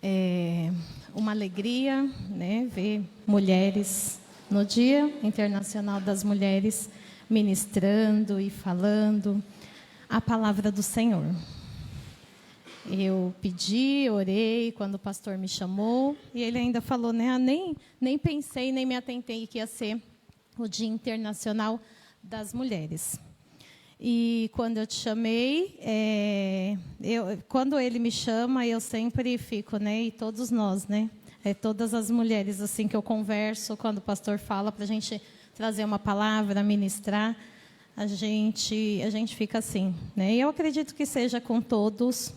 É uma alegria, né, ver mulheres no Dia Internacional das Mulheres ministrando e falando a palavra do Senhor. Eu pedi, orei quando o pastor me chamou e ele ainda falou, né, nem pensei, nem me atentei que ia ser o Dia Internacional das Mulheres. E quando eu te chamei, quando ele me chama, eu sempre fico, né? E todos nós, né? Todas as mulheres assim que eu converso, quando o pastor fala para a gente trazer uma palavra, ministrar, a gente fica assim, né? E eu acredito que seja com todos.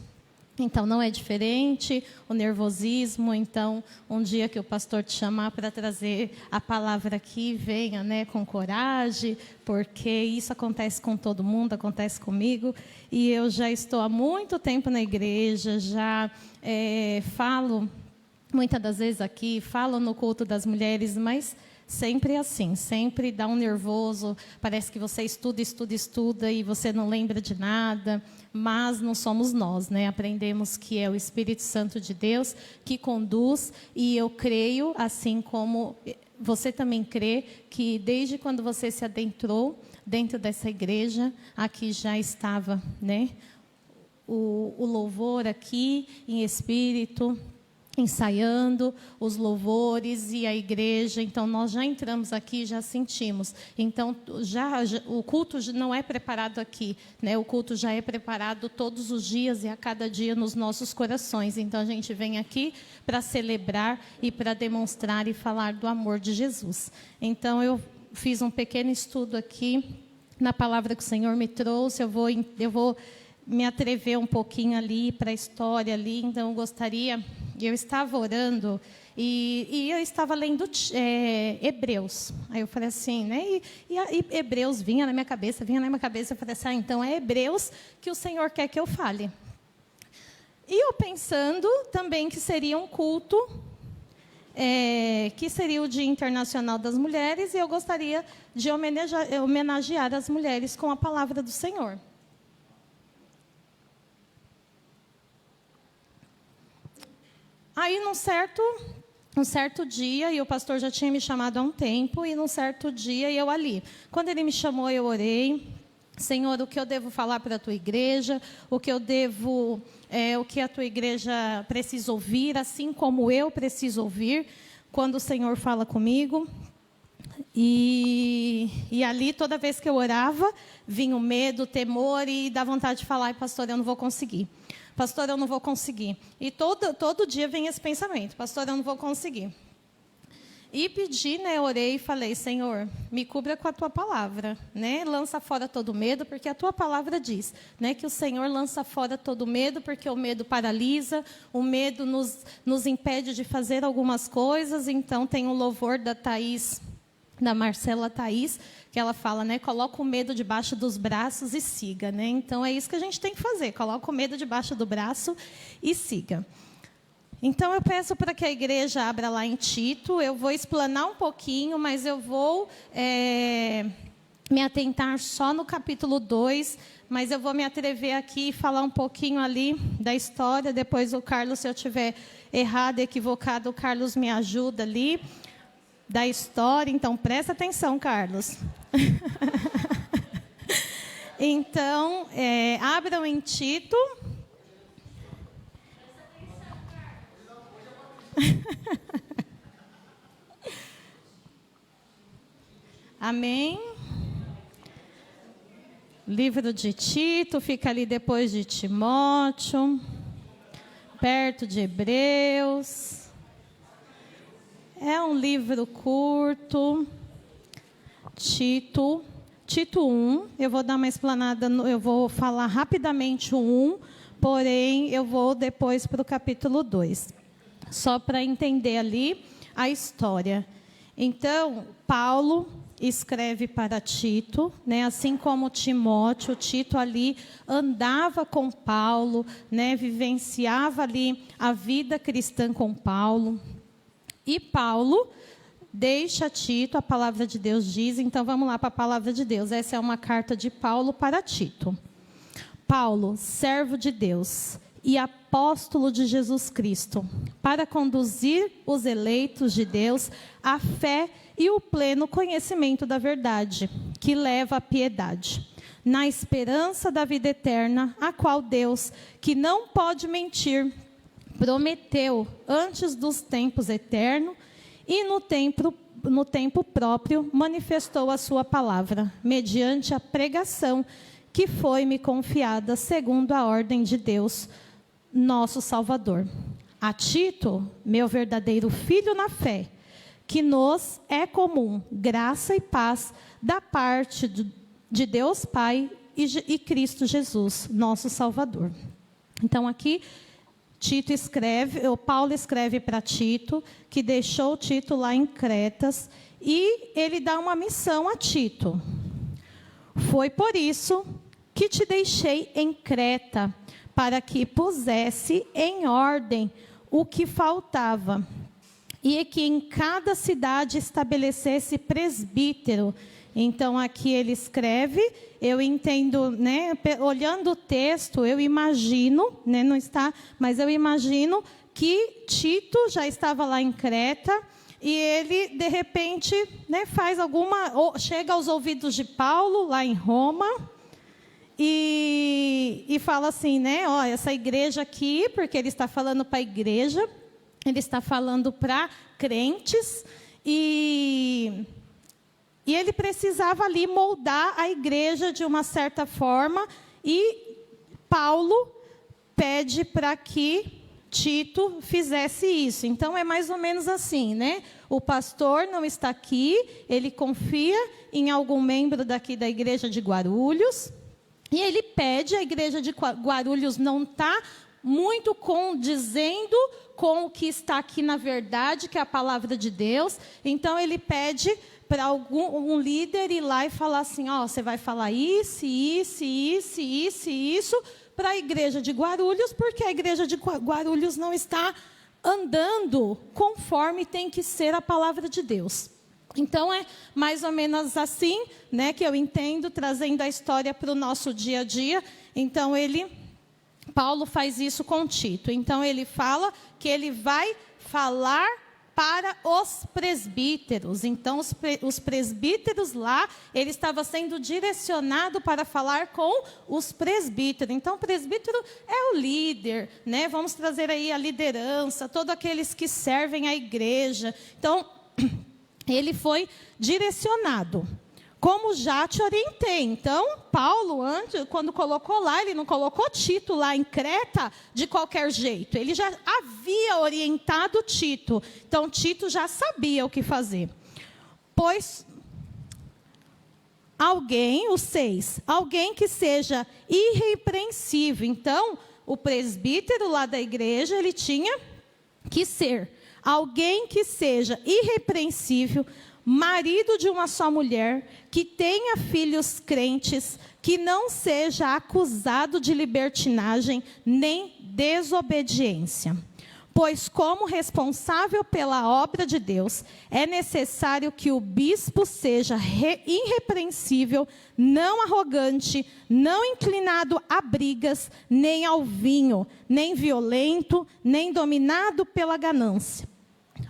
Então, não é diferente o nervosismo. Então, um dia que o pastor te chamar para trazer a palavra aqui, venha, né, com coragem, porque isso acontece com todo mundo, acontece comigo. E eu já estou há muito tempo na igreja, já falo muitas das vezes aqui, falo no culto das mulheres, mas sempre assim, sempre dá um nervoso, parece que você estuda e você não lembra de nada, mas não somos nós, né? Aprendemos que é o Espírito Santo de Deus que conduz, e eu creio, assim como você também crê, que desde quando você se adentrou dentro dessa igreja, aqui já estava, né? O louvor aqui em espírito, ensaiando os louvores e a igreja. Então nós já entramos aqui, já sentimos. Então o culto não é preparado aqui, né? O culto já é preparado todos os dias e a cada dia nos nossos corações. Então a gente vem aqui para celebrar e para demonstrar e falar do amor de Jesus. Então eu fiz um pequeno estudo aqui na palavra que o Senhor me trouxe. Eu vou me atrever um pouquinho ali para a história ali. Então eu estava orando e eu estava lendo Hebreus. Aí eu falei assim, né? E Hebreus vinha na minha cabeça. Eu falei assim, então é Hebreus que o Senhor quer que eu fale. E eu pensando também que seria um culto, que seria o Dia Internacional das Mulheres, e eu gostaria de homenagear as mulheres com a palavra do Senhor. Aí, num certo dia, e o pastor já tinha me chamado há um tempo, e num certo dia eu ali. Quando ele me chamou, eu orei. Senhor, o que eu devo falar para a tua igreja? O que a tua igreja precisa ouvir, assim como eu preciso ouvir, quando o Senhor fala comigo. E ali, toda vez que eu orava, vinha o medo, o temor, e dá vontade de falar, pastor, eu não vou conseguir. Pastor, eu não vou conseguir. E todo dia vem esse pensamento. Pastor, eu não vou conseguir. E pedi, né, orei e falei, Senhor, me cubra com a tua palavra, né? Lança fora todo medo, porque a tua palavra diz, né, que o Senhor lança fora todo medo, porque o medo paralisa, o medo nos impede de fazer algumas coisas. Então, tem um louvor da Marcela Thaís, que ela fala, né, coloca o medo debaixo dos braços e siga, né? Então é isso que a gente tem que fazer, coloca o medo debaixo do braço e siga. Então eu peço para que a igreja abra lá em Tito. Eu vou explanar um pouquinho, mas eu vou me atentar só no capítulo 2, mas eu vou me atrever aqui e falar um pouquinho ali da história. Depois o Carlos, se eu tiver errado, equivocado, o Carlos me ajuda ali. Da história, então presta atenção, Carlos. Então, abram em Tito. Amém. Livro de Tito, fica ali depois de Timóteo, perto de Hebreus. É um livro curto, Tito 1. Eu vou dar uma explanada, eu vou falar rapidamente o 1, porém eu vou depois para o capítulo 2, só para entender ali a história. Então, Paulo escreve para Tito, né, assim como Timóteo. Tito ali andava com Paulo, né, vivenciava ali a vida cristã com Paulo. E Paulo deixa Tito, a palavra de Deus diz. Então vamos lá para a palavra de Deus. Essa é uma carta de Paulo para Tito. Paulo, servo de Deus e apóstolo de Jesus Cristo, para conduzir os eleitos de Deus à fé e o pleno conhecimento da verdade, que leva à piedade, na esperança da vida eterna, a qual Deus, que não pode mentir, prometeu antes dos tempos eternos e no tempo próprio manifestou a sua palavra, mediante a pregação que foi-me confiada segundo a ordem de Deus, nosso Salvador. A Tito, meu verdadeiro filho na fé, que nos é comum graça e paz da parte de Deus Pai e Cristo Jesus, nosso Salvador. Então aqui Paulo escreve para Tito, que deixou Tito lá em Cretas, e ele dá uma missão a Tito. Foi por isso que te deixei em Creta, para que pusesse em ordem o que faltava, e que em cada cidade estabelecesse presbítero. Então, aqui ele escreve, eu entendo, né, olhando o texto, eu imagino, né, não está, mas eu imagino que Tito já estava lá em Creta, e ele, de repente, né, chega aos ouvidos de Paulo, lá em Roma, e fala assim, né, ó, essa igreja aqui, porque ele está falando para a igreja, ele está falando para crentes, e ele precisava ali moldar a igreja de uma certa forma, e Paulo pede para que Tito fizesse isso. Então, é mais ou menos assim, né? O pastor não está aqui, ele confia em algum membro daqui da igreja de Guarulhos, e ele pede, a igreja de Guarulhos não está muito condizendo com o que está aqui na verdade, que é a palavra de Deus. Então, ele pede para um líder ir lá e falar assim, ó, você vai falar isso, para a igreja de Guarulhos, porque a igreja de Guarulhos não está andando conforme tem que ser a palavra de Deus. Então, é mais ou menos assim, né, que eu entendo, trazendo a história para o nosso dia a dia. Então, Paulo faz isso com Tito. Então, ele fala que ele vai falar para os presbíteros. Então, os presbíteros lá, ele estava sendo direcionado para falar com os presbíteros. Então, o presbítero é o líder, né? Vamos trazer aí a liderança, todos aqueles que servem a igreja. Então, ele foi direcionado, como já te orientei. Então, Paulo, antes, quando colocou lá, ele não colocou Tito lá em Creta de qualquer jeito. Ele já havia orientado Tito. Então, Tito já sabia o que fazer. Pois alguém que seja irrepreensível. Então, o presbítero lá da igreja, ele tinha que ser alguém que seja irrepreensível, marido de uma só mulher, que tenha filhos crentes, que não seja acusado de libertinagem nem desobediência. Pois, como responsável pela obra de Deus, é necessário que o bispo seja irrepreensível, não arrogante, não inclinado a brigas, nem ao vinho, nem violento, nem dominado pela ganância,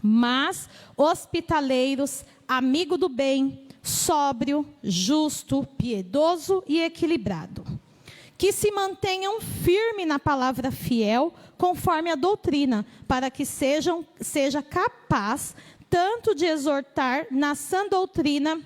mas hospitaleiros, amigo do bem, sóbrio, justo, piedoso e equilibrado. Que se mantenham firmes na palavra fiel, conforme a doutrina, para que seja capaz tanto de exortar na sã doutrina,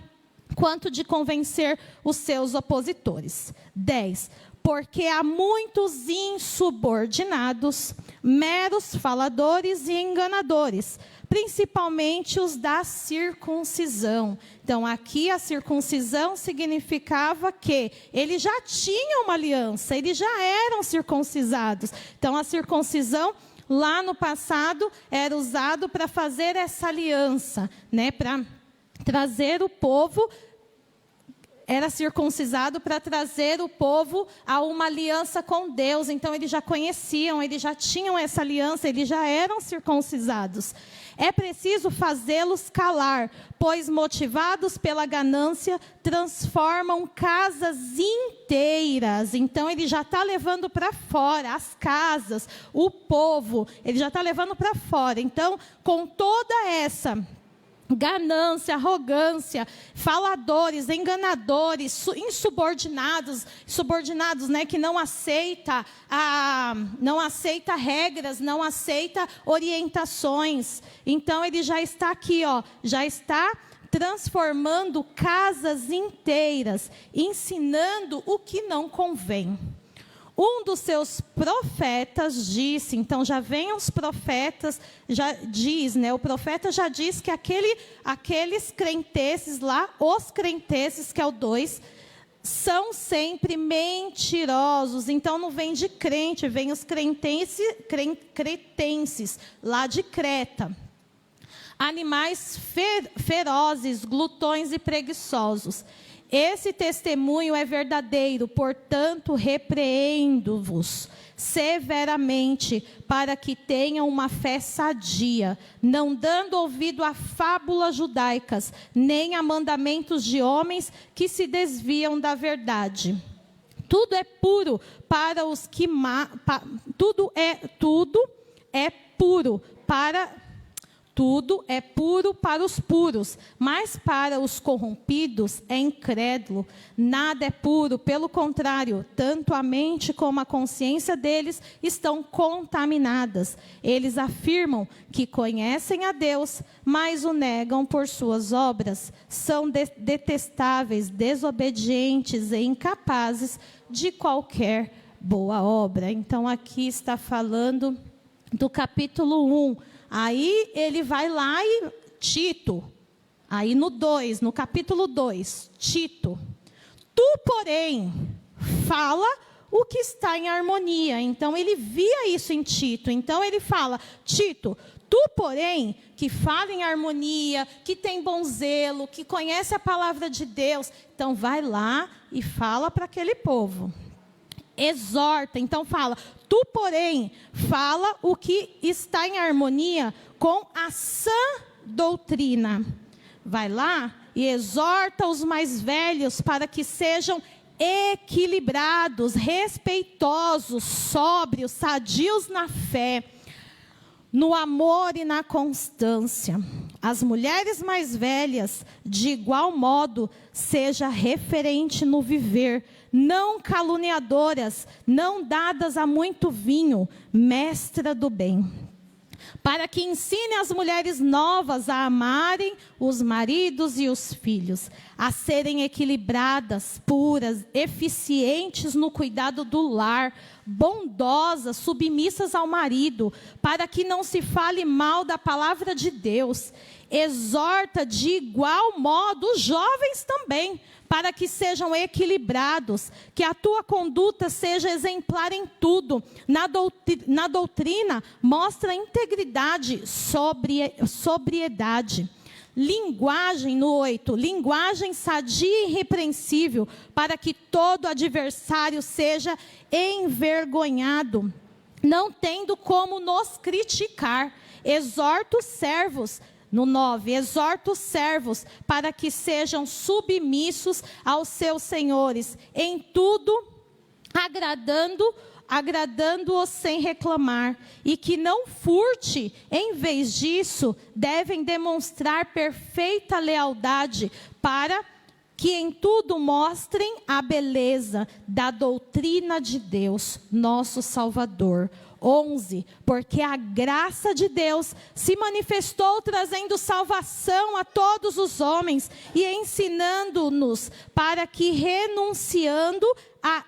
quanto de convencer os seus opositores. 10. Porque há muitos insubordinados, meros faladores e enganadores, principalmente os da circuncisão. Então, aqui a circuncisão significava que eles já tinham uma aliança, eles já eram circuncisados. Então, a circuncisão, lá no passado, era usado para fazer essa aliança, né, para trazer o povo era circuncisado para trazer o povo a uma aliança com Deus. Então, eles já conheciam, eles já tinham essa aliança, eles já eram circuncisados. É preciso fazê-los calar, pois motivados pela ganância, transformam casas inteiras. Então, ele já está levando para fora as casas, o povo, ele já está levando para fora. Então, com toda essa ganância, arrogância, faladores, enganadores, insubordinados, né, que não aceita regras, não aceita orientações. Então ele já está aqui, já está transformando casas inteiras, ensinando o que não convém. Um dos seus profetas disse, então já vem os profetas, já diz, né? O profeta já diz que aqueles crenteces lá, os crenteces, que é o 2, são sempre mentirosos. Então não vem de crente, vem os cretenses, lá de Creta. Animais ferozes, glutões e preguiçosos. Esse testemunho é verdadeiro, portanto, repreendo-vos severamente, para que tenham uma fé sadia, não dando ouvido a fábulas judaicas, nem a mandamentos de homens que se desviam da verdade. Tudo é puro para os que tudo é puro para os puros, mas para os corrompidos é incrédulo. Nada é puro, pelo contrário, tanto a mente como a consciência deles estão contaminadas. Eles afirmam que conhecem a Deus, mas o negam por suas obras. São detestáveis, desobedientes e incapazes de qualquer boa obra. Então aqui está falando do capítulo 1. Aí ele vai lá e Tito, aí no capítulo 2, Tito. Tu, porém, fala o que está em harmonia. Então ele via isso em Tito. Então ele fala, Tito, tu, porém, que fala em harmonia, que tem bom zelo, que conhece a palavra de Deus. Então vai lá e fala para aquele povo. Exorta, então fala, tu, porém, fala o que está em harmonia com a sã doutrina. Vai lá e exorta os mais velhos para que sejam equilibrados, respeitosos, sóbrios, sadios na fé, no amor e na constância. As mulheres mais velhas, de igual modo, seja referente no viver, não caluniadoras, não dadas a muito vinho, mestra do bem. Para que ensine as mulheres novas a amarem os maridos e os filhos, a serem equilibradas, puras, eficientes no cuidado do lar, bondosas, submissas ao marido, para que não se fale mal da palavra de Deus. Exorta de igual modo os jovens também, para que sejam equilibrados, que a tua conduta seja exemplar em tudo. Na doutrina, mostra integridade, sobriedade. Linguagem, no 8, linguagem sadia e irrepreensível, para que todo adversário seja envergonhado, não tendo como nos criticar. Exorta os servos, no 9, exorta os servos para que sejam submissos aos seus senhores, em tudo agradando-os sem reclamar, e que não furte. Em vez disso, devem demonstrar perfeita lealdade, para que em tudo mostrem a beleza da doutrina de Deus, nosso Salvador. 11, porque a graça de Deus se manifestou trazendo salvação a todos os homens e ensinando-nos para que, renunciando à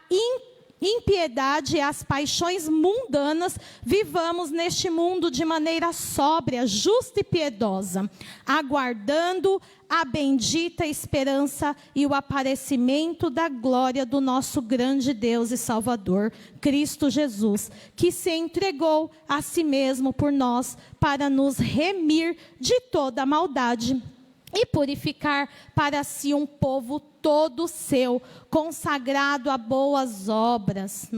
impiedade e às paixões mundanas, vivamos neste mundo de maneira sóbria, justa e piedosa, aguardando a bendita esperança e o aparecimento da glória do nosso grande Deus e Salvador, Cristo Jesus, que se entregou a si mesmo por nós, para nos remir de toda a maldade e purificar para si um povo todo seu, consagrado a boas obras.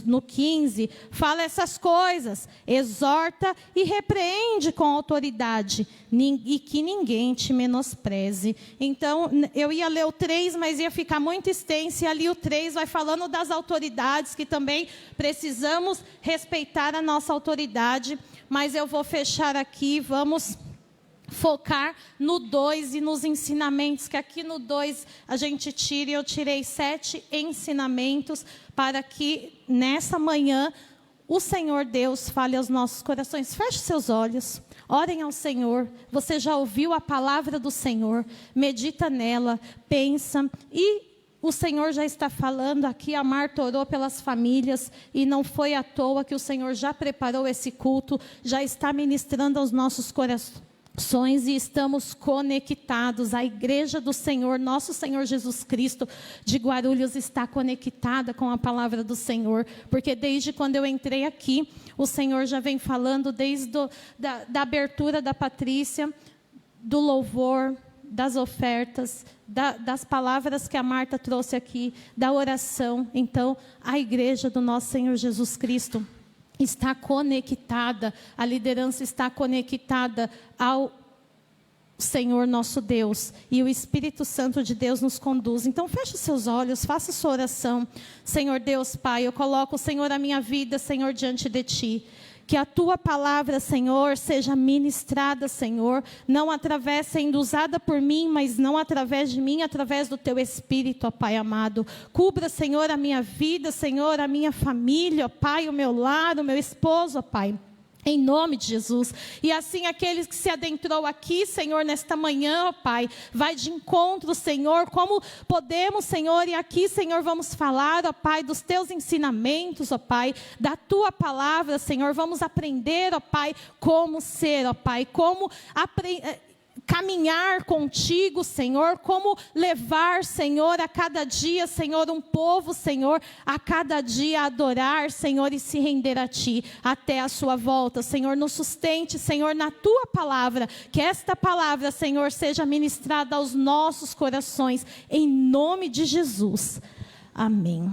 No 15, fala essas coisas, exorta e repreende com autoridade, e que ninguém te menospreze. Então, eu ia ler o 3, mas ia ficar muito extenso, e ali o 3 vai falando das autoridades, que também precisamos respeitar a nossa autoridade, mas eu vou fechar aqui, vamos focar no 2 e nos ensinamentos, que aqui no 2 a gente tira, e eu tirei 7 ensinamentos, para que nessa manhã o Senhor Deus fale aos nossos corações. Feche seus olhos, orem ao Senhor. Você já ouviu a palavra do Senhor, medita nela, pensa, e o Senhor já está falando aqui. A Marta orou pelas famílias, e não foi à toa que o Senhor já preparou esse culto, já está ministrando aos nossos corações, e estamos conectados. A igreja do Senhor, nosso Senhor Jesus Cristo de Guarulhos, está conectada com a palavra do Senhor, porque desde quando eu entrei aqui, o Senhor já vem falando desde da abertura da Patrícia, do louvor, das ofertas, das palavras que a Marta trouxe aqui, da oração. Então, a igreja do nosso Senhor Jesus Cristo está conectada, a liderança está conectada ao Senhor nosso Deus, e o Espírito Santo de Deus nos conduz. Então feche seus olhos, faça sua oração. Senhor Deus Pai, eu coloco, Senhor, a minha vida, Senhor, diante de Ti. Que a Tua palavra, Senhor, seja ministrada, Senhor, não através, sendo usada por mim, mas não através de mim, através do Teu Espírito, ó Pai amado. Cubra, Senhor, a minha vida, Senhor, a minha família, ó Pai, o meu lar, o meu esposo, ó Pai. Em nome de Jesus. E assim aqueles que se adentrou aqui, Senhor, nesta manhã, ó Pai, vai de encontro, Senhor, como podemos, Senhor, e aqui, Senhor, vamos falar, ó Pai, dos Teus ensinamentos, ó Pai, da Tua palavra, Senhor, vamos aprender, ó Pai, como ser, ó Pai, como caminhar contigo, Senhor, como levar, Senhor, a cada dia, Senhor, um povo, Senhor, a cada dia adorar, Senhor, e se render a Ti, até a sua volta. Senhor, nos sustente, Senhor, na Tua palavra, que esta palavra, Senhor, seja ministrada aos nossos corações, em nome de Jesus. Amém.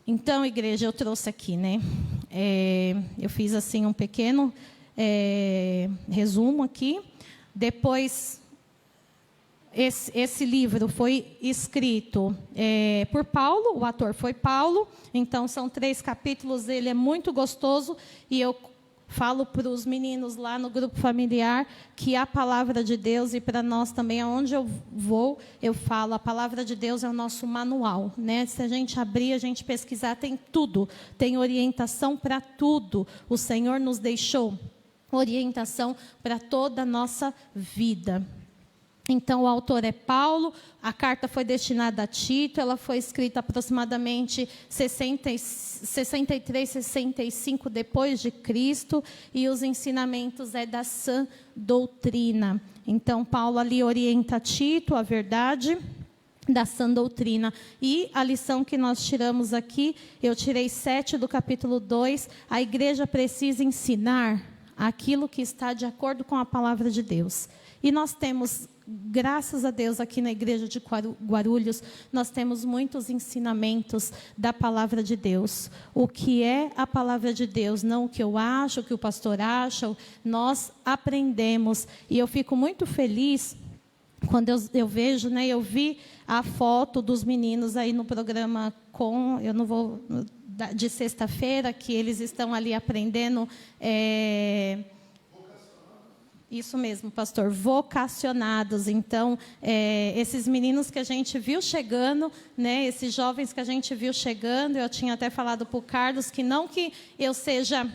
Então, igreja, eu trouxe aqui, né, eu fiz assim um pequeno resumo aqui. Depois, esse livro foi escrito por Paulo, o autor foi Paulo, então são 3 capítulos, ele é muito gostoso, e eu falo para os meninos lá no grupo familiar que a palavra de Deus, e para nós também, aonde eu vou, eu falo, a palavra de Deus é o nosso manual, né? Se a gente abrir, a gente pesquisar, tem tudo, tem orientação para tudo. O Senhor nos deixou orientação para toda a nossa vida. Então, o autor é Paulo, a carta foi destinada a Tito, ela foi escrita aproximadamente 63, 65 depois de Cristo, e os ensinamentos é da sã doutrina. Então, Paulo ali orienta Tito, a verdade da sã doutrina. E a lição que nós tiramos aqui, eu tirei 7 do capítulo 2, a igreja precisa ensinar aquilo que está de acordo com a palavra de Deus. E nós temos, graças a Deus, aqui na igreja de Guarulhos, nós temos muitos ensinamentos da palavra de Deus. O que é a palavra de Deus, não o que eu acho, o que o pastor acha, nós aprendemos. E eu fico muito feliz quando eu vejo, né, eu vi a foto dos meninos aí no programa eu não vou, de sexta-feira, que eles estão ali aprendendo. Isso mesmo, pastor, vocacionados. Então, esses meninos que a gente viu chegando, né, esses jovens que a gente viu chegando, eu tinha até falado para o Carlos que não que eu seja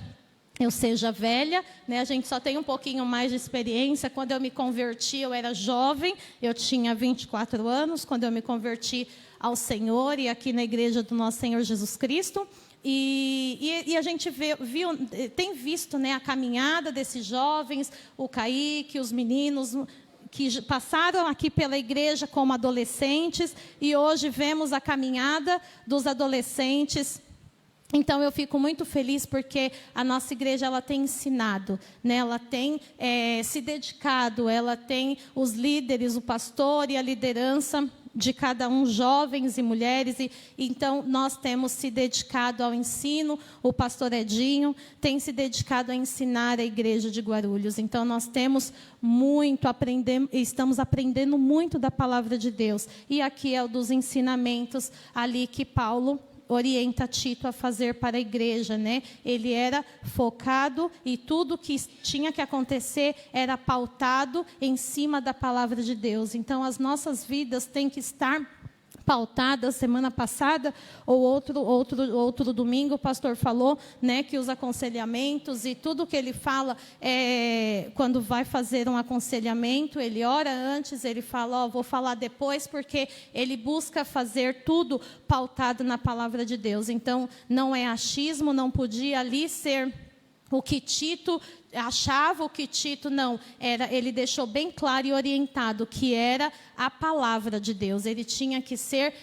velha, né, a gente só tem um pouquinho mais de experiência. Quando eu me converti, eu era jovem, eu tinha 24 anos, quando eu me converti ao Senhor, e aqui na igreja do nosso Senhor Jesus Cristo. E a gente tem visto, né, a caminhada desses jovens, o Kaique, os meninos que passaram aqui pela igreja como adolescentes, e hoje vemos a caminhada dos adolescentes Então, eu fico muito feliz porque a nossa igreja ela tem ensinado, né? Ela tem se dedicado, ela tem os líderes, o pastor e a liderança de cada um, jovens e mulheres. Então, nós temos se dedicado ao ensino. O pastor Edinho tem se dedicado a ensinar a igreja de Guarulhos. Então, nós temos muito estamos aprendendo muito da palavra de Deus. E aqui é o dos ensinamentos ali que Paulo orienta Tito a fazer para a igreja, né? Ele era focado e tudo que tinha que acontecer era pautado em cima da palavra de Deus. Então, as nossas vidas têm que estar pautadas. Semana passada, ou outro domingo, o pastor falou, né, que os aconselhamentos e tudo que ele fala, quando vai fazer um aconselhamento, ele ora antes, ele fala, vou falar depois, porque ele busca fazer tudo pautado na palavra de Deus. Então, não é achismo, não podia ali ser o que Tito achava, o que Tito não era. Ele deixou bem claro e orientado que era a palavra de Deus. Ele tinha que ser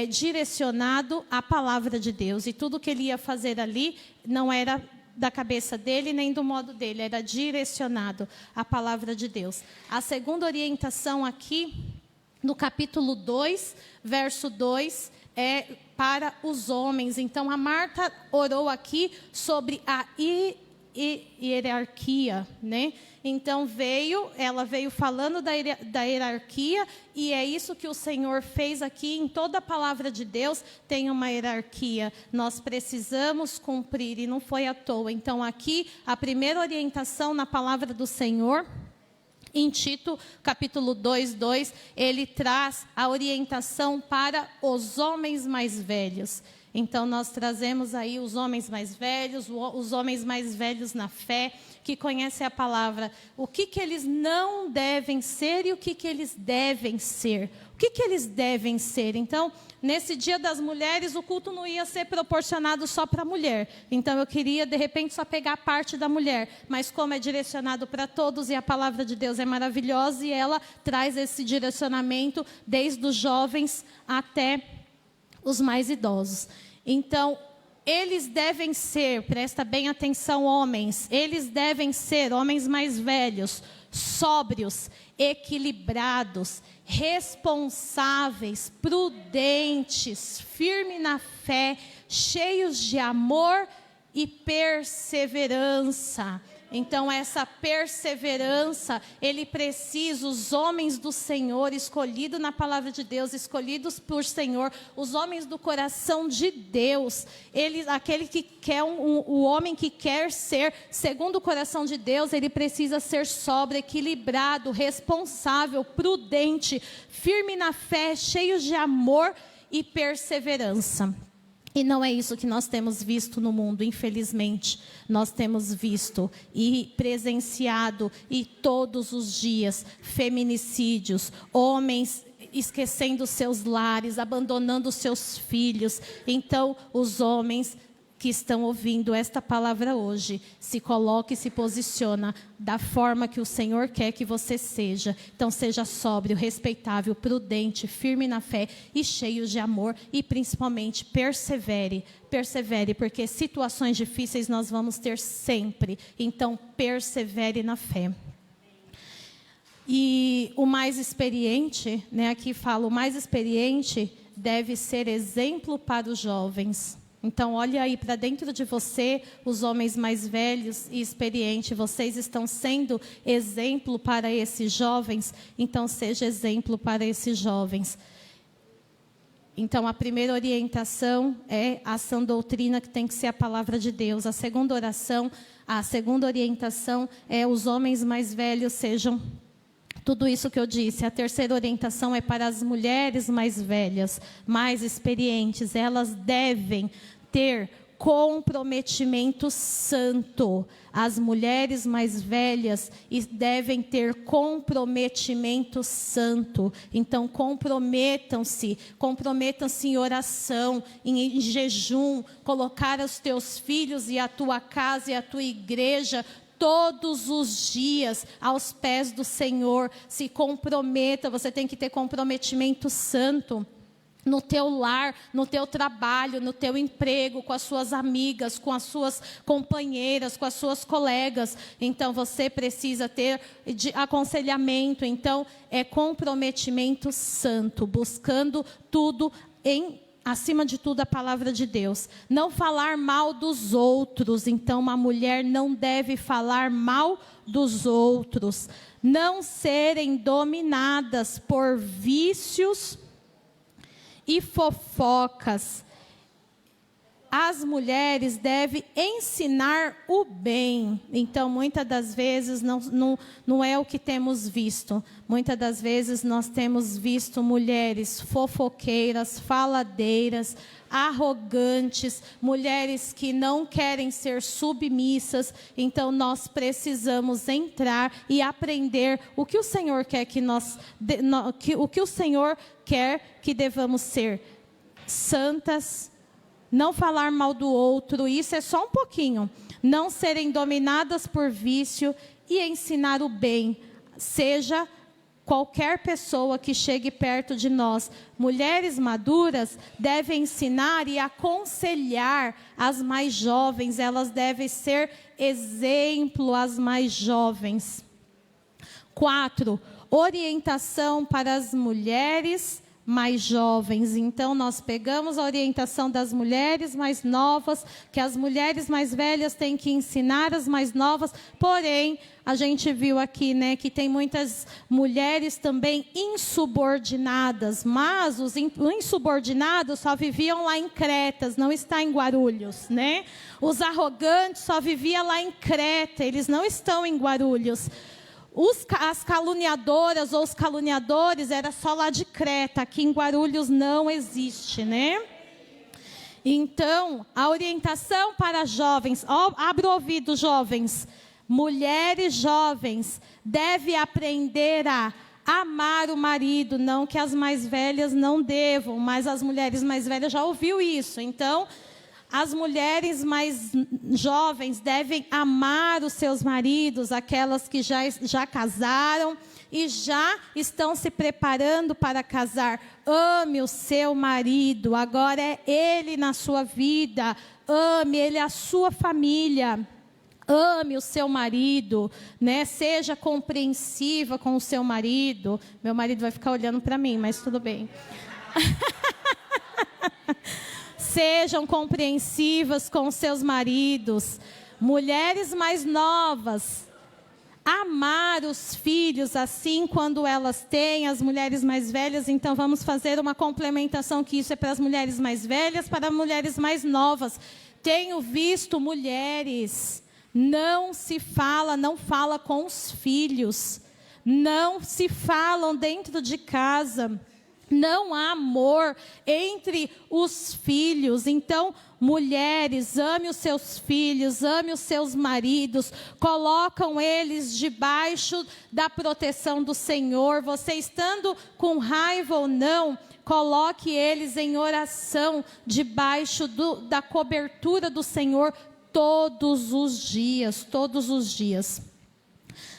direcionado à palavra de Deus. E tudo que ele ia fazer ali não era da cabeça dele nem do modo dele, era direcionado à palavra de Deus. A segunda orientação aqui, no capítulo 2, verso 2, é para os homens. Então, a Marta orou aqui sobre a hierarquia, né? Então ela veio falando da hierarquia, e é isso que o Senhor fez aqui. Em toda a palavra de Deus tem uma hierarquia, nós precisamos cumprir, e não foi à toa. Então aqui, a primeira orientação na palavra do Senhor, em Tito, capítulo 2:2, ele traz a orientação para os homens mais velhos. Então, nós trazemos aí os homens mais velhos, os homens mais velhos na fé, que conhecem a palavra. O que eles não devem ser e o que eles devem ser. O que eles devem ser? Então, nesse Dia das Mulheres, o culto não ia ser proporcionado só para a mulher. Então, eu queria, de repente, só pegar a parte da mulher. Mas como é direcionado para todos e a palavra de Deus é maravilhosa, e ela traz esse direcionamento desde os jovens até os mais idosos. Então, eles devem ser, presta bem atenção, homens, eles devem ser homens mais velhos, sóbrios, equilibrados, responsáveis, prudentes, firmes na fé, cheios de amor e perseverança. Então, essa perseverança, ele precisa, os homens do Senhor, escolhidos na palavra de Deus, escolhidos por Senhor, os homens do coração de Deus, aquele que quer, o homem que quer ser segundo o coração de Deus, ele precisa ser sóbrio, equilibrado, responsável, prudente, firme na fé, cheio de amor e perseverança. E não é isso que nós temos visto no mundo, infelizmente. Nós temos visto e presenciado, e todos os dias, feminicídios, homens esquecendo seus lares, abandonando seus filhos. Então, os homens que estão ouvindo esta palavra hoje, se coloque e se posiciona da forma que o Senhor quer que você seja. Então, seja sóbrio, respeitável, prudente, firme na fé e cheio de amor, e principalmente persevere, porque situações difíceis nós vamos ter sempre. Então, persevere na fé. E o mais experiente, né, aqui fala, o mais experiente deve ser exemplo para os jovens. Então, olha aí para dentro de você, os homens mais velhos e experientes. Vocês estão sendo exemplo para esses jovens, então seja exemplo para esses jovens. Então, a primeira orientação é a sã doutrina, que tem que ser a palavra de Deus. A segunda orientação é os homens mais velhos sejam tudo isso que eu disse. A terceira orientação é para as mulheres mais velhas, mais experientes. Elas devem ter comprometimento santo. As mulheres mais velhas devem ter comprometimento santo. Então, comprometam-se em oração, em jejum, colocar os teus filhos e a tua casa e a tua igreja todos os dias aos pés do Senhor. Se comprometa, você tem que ter comprometimento santo. no teu lar, no teu trabalho, no teu emprego, com as suas amigas, com as suas companheiras, com as suas colegas. Então, você precisa ter de aconselhamento. Então, é comprometimento santo, buscando tudo acima de tudo, a palavra de Deus. Não falar mal dos outros. Então, uma mulher não deve falar mal dos outros. Não serem dominadas por vícios e fofocas. As mulheres devem ensinar o bem. Então, muitas das vezes, não é o que temos visto. Muitas das vezes, nós temos visto mulheres fofoqueiras, faladeiras, arrogantes, mulheres que não querem ser submissas. Então, nós precisamos entrar e aprender o que o Senhor quer o que o Senhor quer que devamos ser. Santas, não falar mal do outro, isso é só um pouquinho. Não serem dominadas por vício e ensinar o bem, seja qualquer pessoa que chegue perto de nós. Mulheres maduras devem ensinar e aconselhar as mais jovens, elas devem ser exemplo às mais jovens. 4, orientação para as mulheres mais jovens. Então, nós pegamos a orientação das mulheres mais novas, que as mulheres mais velhas têm que ensinar as mais novas. Porém, a gente viu aqui, né, que tem muitas mulheres também insubordinadas, mas os insubordinados só viviam lá em Cretas, não está em Guarulhos, né? Os arrogantes só viviam lá em Creta, eles não estão em Guarulhos. As caluniadoras ou os caluniadores era só lá de Creta, aqui em Guarulhos não existe, né? Então, a orientação para jovens, abra o ouvido, jovens, mulheres jovens, devem aprender a amar o marido, não que as mais velhas não devam, mas as mulheres mais velhas já ouviu isso, então as mulheres mais jovens devem amar os seus maridos, aquelas que já casaram e já estão se preparando para casar. Ame o seu marido, agora é ele na sua vida. Ame ele, a sua família. Ame o seu marido, né? Seja compreensiva com o seu marido. Meu marido vai ficar olhando para mim, mas tudo bem. Sejam compreensivas com seus maridos. Mulheres mais novas, amar os filhos assim quando elas têm, as mulheres mais velhas. Então vamos fazer uma complementação, que isso é para as mulheres mais velhas, para as mulheres mais novas. Tenho visto mulheres, não fala com os filhos, não se falam dentro de casa. Não há amor entre os filhos. Então, mulheres, ame os seus filhos, ame os seus maridos, colocam eles debaixo da proteção do Senhor. Você estando com raiva ou não, coloque eles em oração, debaixo da cobertura do Senhor, todos os dias, todos os dias.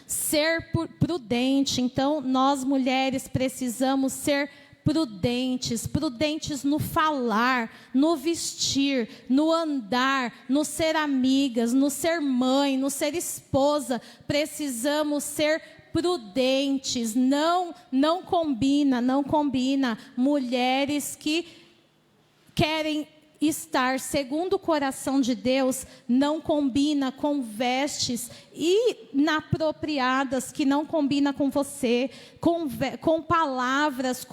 Ser prudente. Então, nós mulheres precisamos ser prudentes no falar, no vestir, no andar, no ser amigas, no ser mãe, no ser esposa. Precisamos ser prudentes. Não combina. Mulheres que querem estar segundo o coração de Deus, não combina com vestes inapropriadas, que não combina com você, com palavras,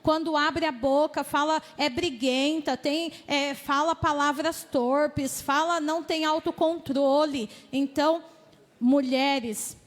quando abre a boca, fala, é briguenta, fala palavras torpes, não tem autocontrole. Então, mulheres,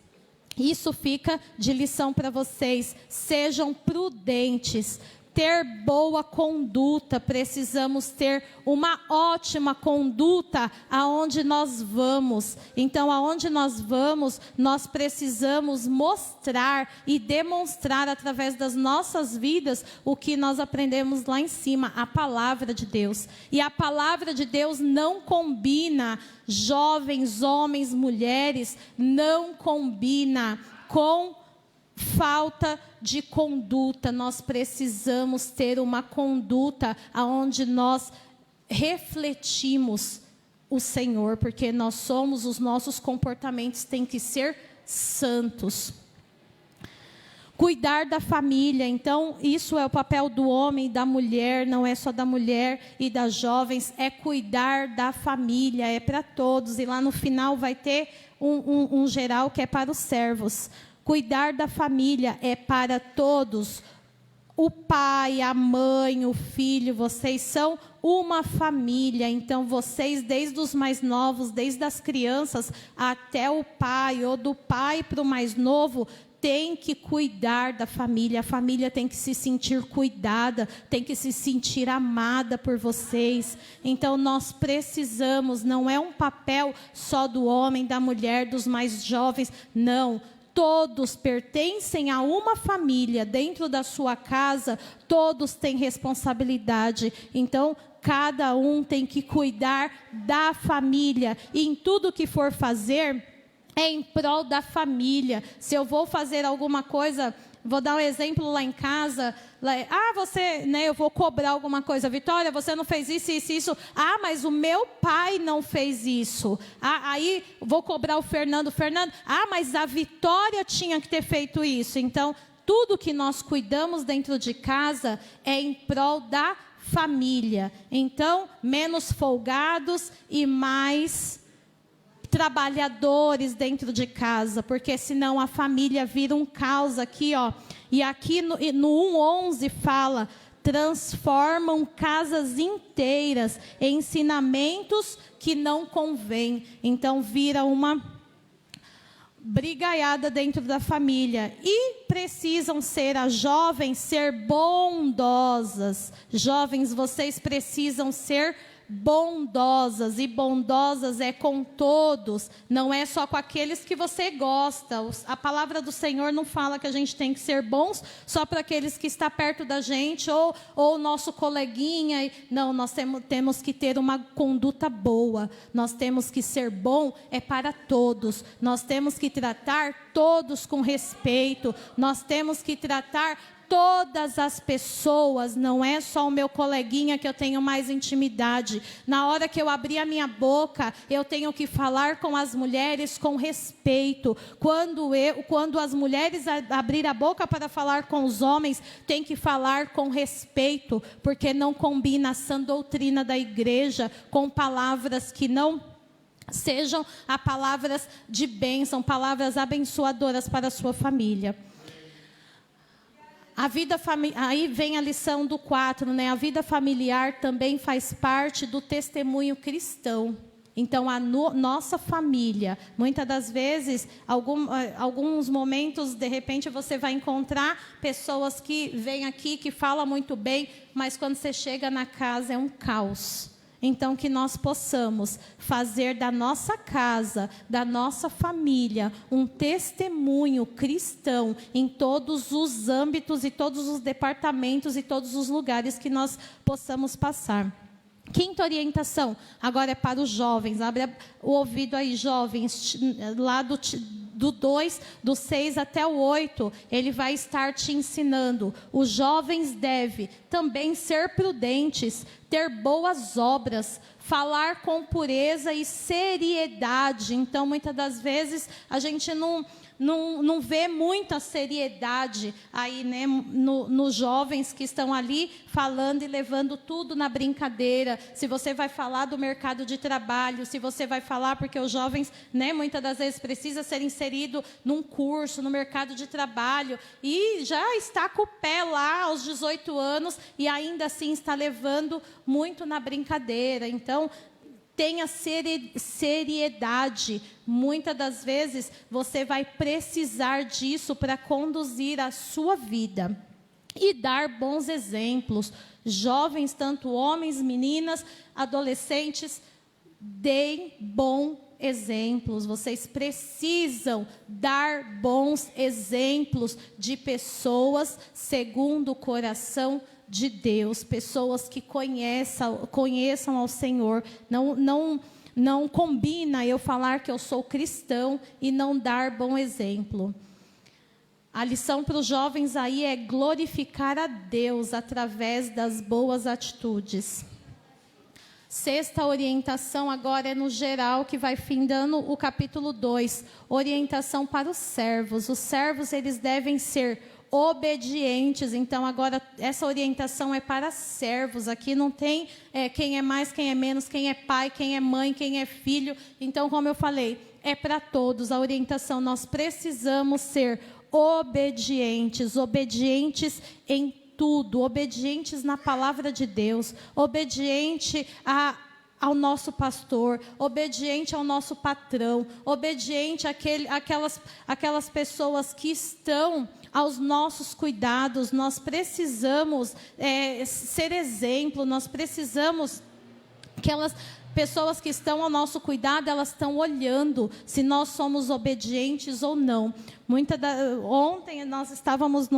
isso fica de lição para vocês, sejam prudentes. Ter boa conduta, precisamos ter uma ótima conduta aonde nós vamos. Então, aonde nós vamos, nós precisamos mostrar e demonstrar através das nossas vidas o que nós aprendemos lá em cima, a palavra de Deus. E a palavra de Deus não combina, jovens, homens, mulheres, não combina com falta de conduta. Nós precisamos ter uma conduta onde nós refletimos o Senhor, porque nós somos, os nossos comportamentos têm que ser santos. Cuidar da família, então isso é o papel do homem e da mulher, não é só da mulher e das jovens, é cuidar da família, é para todos. E lá no final vai ter um geral que é para os servos. Cuidar da família é para todos. O pai, a mãe, o filho, vocês são uma família. Então vocês, desde os mais novos, desde as crianças até o pai, ou do pai para o mais novo, tem que cuidar da família. A família tem que se sentir cuidada, tem que se sentir amada por vocês. Então nós precisamos, não é um papel só do homem, da mulher, dos mais jovens, não. Todos pertencem a uma família. Dentro da sua casa, todos têm responsabilidade. Então cada um tem que cuidar da família. E em tudo que for fazer, é em prol da família. Se eu vou fazer alguma coisa, vou dar um exemplo lá em casa. Eu vou cobrar alguma coisa. Vitória, você não fez isso, isso, isso. Ah, mas o meu pai não fez isso. Aí vou cobrar o Fernando. Fernando, mas a Vitória tinha que ter feito isso. Então, tudo que nós cuidamos dentro de casa é em prol da família. Então, menos folgados e mais trabalhadores dentro de casa, porque senão a família vira um caos aqui, ó. E aqui no 1:11 fala: transformam casas inteiras em ensinamentos que não convêm. Então vira uma brigaiada dentro da família. E precisam ser, as jovens, ser bondosas. Jovens, vocês precisam ser bondosas, e bondosas é com todos, não é só com aqueles que você gosta. A palavra do Senhor não fala que a gente tem que ser bons só para aqueles que estão perto da gente, ou o nosso coleguinha. Não, nós temos que ter uma conduta boa, nós temos que ser bom para todos, nós temos que tratar todos com respeito, nós temos que tratar todas as pessoas, não é só o meu coleguinha que eu tenho mais intimidade. Na hora que eu abrir a minha boca, eu tenho que falar com as mulheres com respeito. Quando as mulheres abrir a boca para falar com os homens, tem que falar com respeito, porque não combina a sã doutrina da igreja com palavras que não sejam palavras de bênção, palavras abençoadoras para a sua família. Aí vem a lição do 4, né? A vida familiar também faz parte do testemunho cristão. Então, a nossa família, muitas das vezes, alguns momentos, de repente, você vai encontrar pessoas que vêm aqui, que falam muito bem, mas quando você chega na casa é um caos. Então, que nós possamos fazer da nossa casa, da nossa família, um testemunho cristão em todos os âmbitos e todos os departamentos e todos os lugares que nós possamos passar. Quinta orientação, agora é para os jovens. Abre o ouvido aí, jovens, lá do 2, do 6 até o 8, ele vai estar te ensinando. Os jovens devem também ser prudentes, ter boas obras, falar com pureza e seriedade. Então, muitas das vezes, a gente não vê muita seriedade aí, né, nos jovens que estão ali falando e levando tudo na brincadeira. Se você vai falar do mercado de trabalho, se você vai falar, porque os jovens, né, muitas das vezes precisa ser inserido num curso, no mercado de trabalho, e já está com o pé lá aos 18 anos e ainda assim está levando muito na brincadeira. Então, tenha seriedade. Muitas das vezes você vai precisar disso para conduzir a sua vida. E dar bons exemplos. Jovens, tanto homens, meninas, adolescentes, deem bons exemplos. Vocês precisam dar bons exemplos de pessoas segundo o coração de Deus, pessoas que conheçam ao Senhor. Não combina eu falar que eu sou cristão e não dar bom exemplo. A lição para os jovens aí é glorificar a Deus através das boas atitudes. Sexta orientação agora é no geral, que vai findando o capítulo 2. Orientação para os servos. Os servos, eles devem ser obedientes. Então, agora, essa orientação é para servos. Aqui não tem quem é mais, quem é menos, quem é pai, quem é mãe, quem é filho. Então, como eu falei, é para todos. A orientação, nós precisamos ser obedientes. Obedientes em tudo, obedientes na palavra de Deus, obediente ao nosso pastor, obediente ao nosso patrão, obediente àquelas pessoas que estão aos nossos cuidados. Nós precisamos ser exemplo, nós precisamos que elas... Pessoas que estão ao nosso cuidado, elas estão olhando se nós somos obedientes ou não. Ontem nós estávamos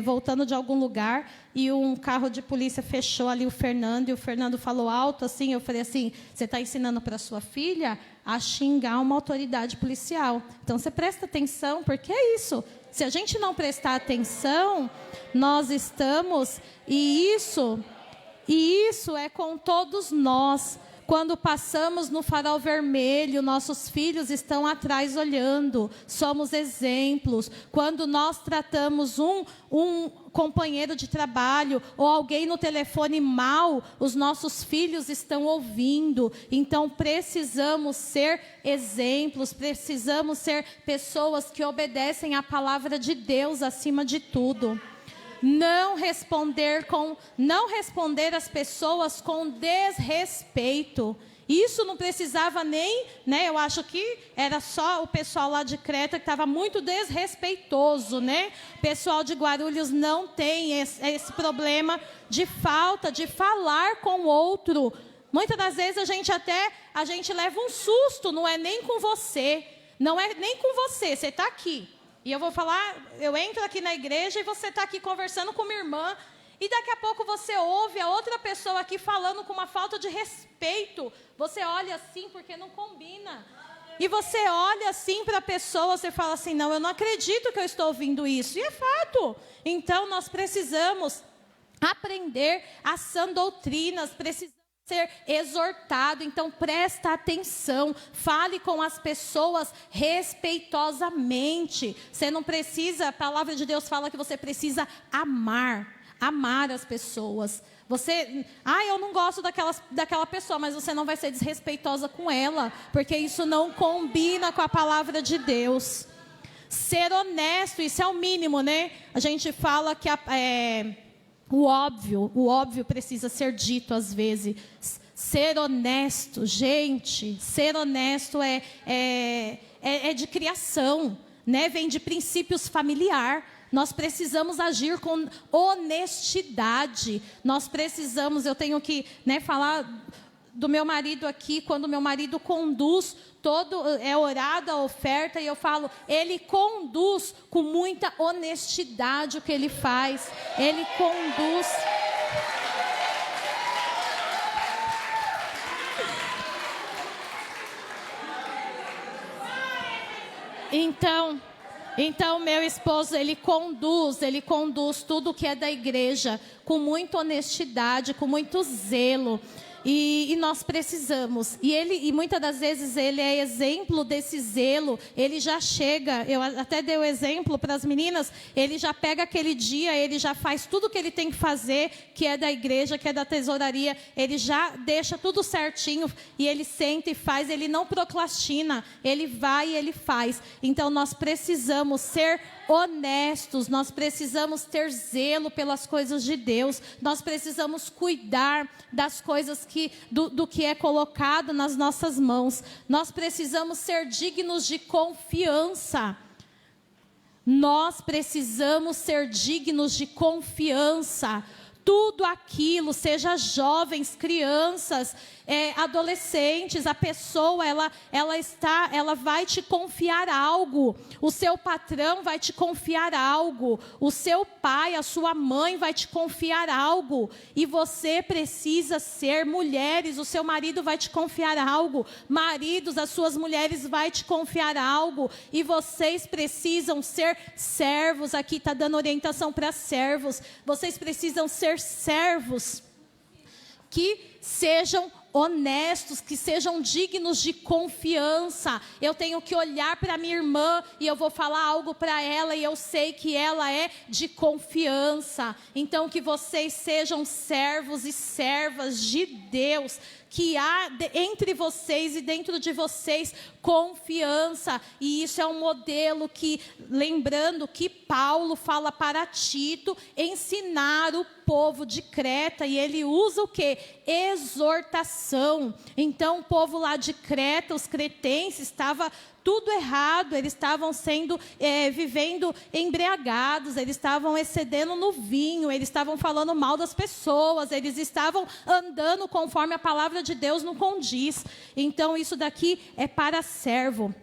voltando de algum lugar e um carro de polícia fechou ali o Fernando, e o Fernando falou alto assim, eu falei assim, você está ensinando para sua filha a xingar uma autoridade policial. Então você presta atenção, porque é isso. Se a gente não prestar atenção, nós estamos... E isso é com todos nós. Quando passamos no farol vermelho, nossos filhos estão atrás olhando, somos exemplos. Quando nós tratamos um companheiro de trabalho ou alguém no telefone mal, os nossos filhos estão ouvindo. Então, precisamos ser exemplos, precisamos ser pessoas que obedecem à palavra de Deus acima de tudo. Não responder às pessoas com desrespeito. Isso não precisava nem, eu acho que era só o pessoal lá de Creta que estava muito desrespeitoso, O pessoal de Guarulhos não tem esse problema de falta de falar com o outro. Muitas das vezes a gente leva um susto, não é nem com você. Não é nem com você, você está aqui. E eu vou falar, eu entro aqui na igreja e você está aqui conversando com minha irmã, e daqui a pouco você ouve a outra pessoa aqui falando com uma falta de respeito. Você olha assim, porque não combina. E você olha assim para a pessoa, você fala assim, não, eu não acredito que eu estou ouvindo isso. E é fato. Então, nós precisamos aprender as sã doutrinas, precisamos ser exortado. Então presta atenção, fale com as pessoas respeitosamente. Você não precisa, a palavra de Deus fala que você precisa amar as pessoas. Eu não gosto daquela pessoa, mas você não vai ser desrespeitosa com ela, porque isso não combina com a palavra de Deus. Ser honesto, isso é o mínimo, A gente fala que o óbvio precisa ser dito às vezes. Ser honesto, gente, ser honesto é de criação, Vem de princípios familiar. Nós precisamos agir com honestidade. Eu tenho que falar do meu marido aqui, quando meu marido conduz, é orada a oferta, e eu falo, ele conduz com muita honestidade o que ele faz, ele conduz. Então, meu esposo, ele conduz tudo que é da igreja com muita honestidade, com muito zelo. E nós precisamos. E muitas das vezes ele é exemplo desse zelo. Ele já chega, eu até dei o exemplo para as meninas, ele já pega aquele dia, ele já faz tudo o que ele tem que fazer, que é da igreja, que é da tesouraria, ele já deixa tudo certinho, e ele senta e faz, ele não procrastina, ele vai e ele faz. Então nós precisamos ser honestos, nós precisamos ter zelo pelas coisas de Deus, nós precisamos cuidar das coisas do que é colocado nas nossas mãos. Nós precisamos ser dignos de confiança. Nós precisamos ser dignos de confiança. tudo aquilo, seja jovens, crianças, adolescentes, a pessoa, ela vai te confiar algo, o seu patrão vai te confiar algo, o seu pai, a sua mãe vai te confiar algo, e você precisa ser mulheres, o seu marido vai te confiar algo, maridos, as suas mulheres vai te confiar algo, e vocês precisam ser servos, aqui está dando orientação para servos, vocês precisam ser servos que sejam honestos, que sejam dignos de confiança. Eu tenho que olhar para minha irmã e eu vou falar algo para ela e eu sei que ela é de confiança. Então que vocês sejam servos e servas de Deus, que há entre vocês e dentro de vocês confiança, e isso é um modelo que, lembrando que Paulo fala para Tito ensinar o povo de Creta, e ele usa o quê? Exortação. Então o povo lá de Creta, os cretenses, estava tudo errado, eles estavam vivendo embriagados, eles estavam excedendo no vinho, eles estavam falando mal das pessoas, eles estavam andando conforme a palavra de Deus não condiz. Então isso daqui é para servo.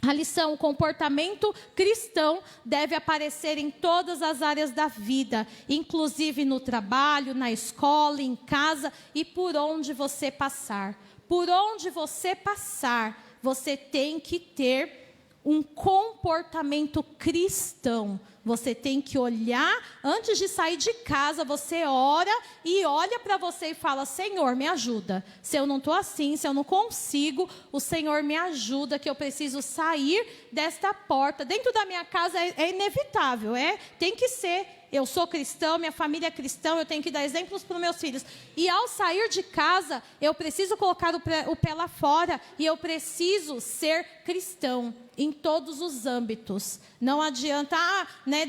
A lição: o comportamento cristão deve aparecer em todas as áreas da vida, inclusive no trabalho, na escola, em casa e por onde você passar. Por onde você passar, você tem que ter um comportamento cristão. Você tem que olhar, antes de sair de casa, você ora e olha para você e fala: Senhor, me ajuda. Se eu não estou assim, se eu não consigo, o Senhor me ajuda, que eu preciso sair desta porta. Dentro da minha casa é inevitável, tem que ser. Eu sou cristão, minha família é cristã, eu tenho que dar exemplos para os meus filhos. E ao sair de casa, eu preciso colocar o pé lá fora e eu preciso ser cristão em todos os âmbitos. Não adianta